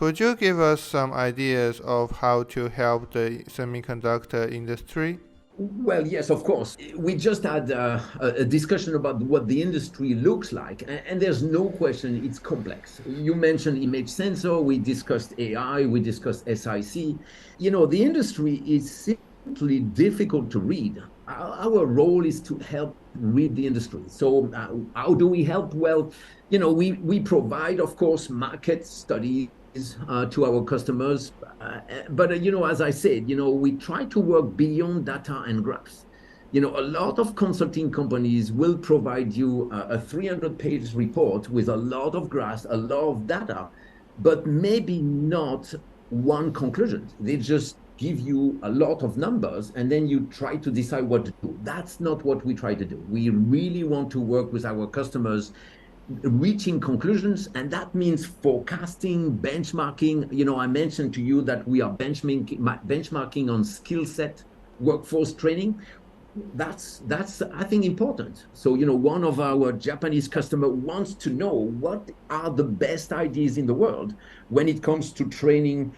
Could you give us some ideas of how to help the semiconductor industry? Well, yes, of course. We just had a discussion about what the industry looks like, and there's no question it's complex. You mentioned image sensor, we discussed AI, we discussed SiC. The industry is simply difficult to read. Our role is to help read the industry. So, how do we help? Well, we provide, of course, market studies to our customers. But as I said, we try to work beyond data and graphs. A lot of consulting companies will provide you a 300-page report with a lot of graphs, a lot of data, but maybe not one conclusion. They just give you a lot of numbers and then you try to decide what to do. That's not what we try to do. We really want to work with our customers reaching conclusions, and that means forecasting, benchmarking. I mentioned to you that we are benchmarking on skill set, workforce training. That's I think important. So one of our Japanese customer wants to know what are the best ideas in the world when it comes to training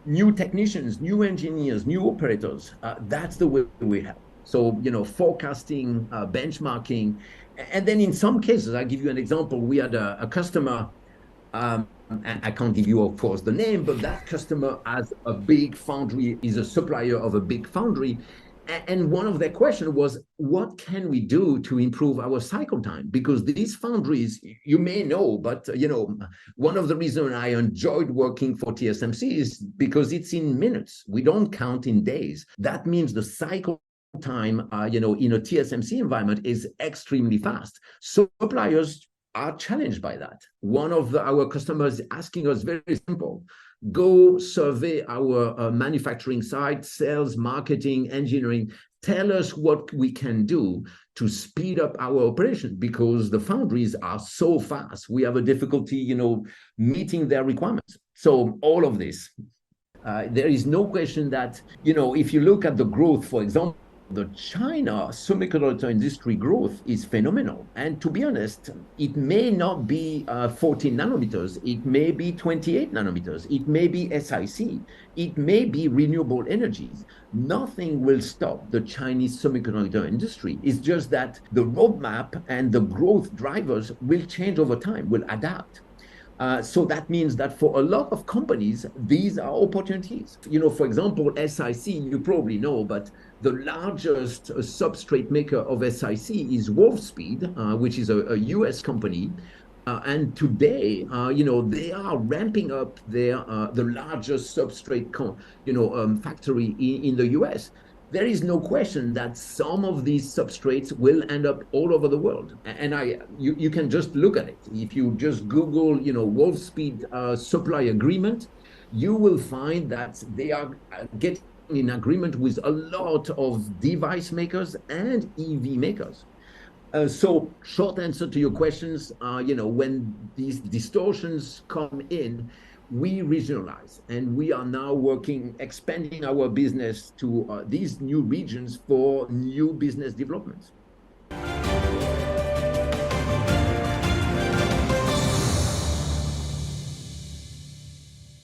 new technicians, new engineers, new operators. That's the way we help. So, forecasting, benchmarking. And then in some cases, I'll give you an example. We had a customer, I can't give you, of course, the name, but that customer has a big foundry, is a supplier of a big foundry. And one of their questions was, what can we do to improve our cycle time? Because these foundries, you may know, but one of the reasons I enjoyed working for TSMC is because it's in minutes. We don't count in days. That means the cycle time, in a TSMC environment is extremely fast. So suppliers are challenged by that. One of our customers asking us very simple, go survey our manufacturing site, sales, marketing, engineering. Tell us what we can do to speed up our operation because the foundries are so fast. We have a difficulty, meeting their requirements. So all of this, there is no question that, if you look at the growth, for example, the China semiconductor industry growth is phenomenal. And to be honest, it may not be 14 nanometers. It may be 28 nanometers. It may be SiC. It may be renewable energies. Nothing will stop the Chinese semiconductor industry. It's just that the roadmap and the growth drivers will change over time, will adapt. So that means that for a lot of companies, these are opportunities. For example, SiC, you probably know, but the largest substrate maker of SiC is Wolfspeed, which is a US company. And today, they are ramping up the largest substrate factory in the US. There is no question that some of these substrates will end up all over the world. And you can just look at it. If you just Google, Wolfspeed supply agreement, you will find that they are getting in agreement with a lot of device makers and EV makers. So short answer to your questions, when these distortions come in, we regionalize, and we are now expanding our business to these new regions for new business developments.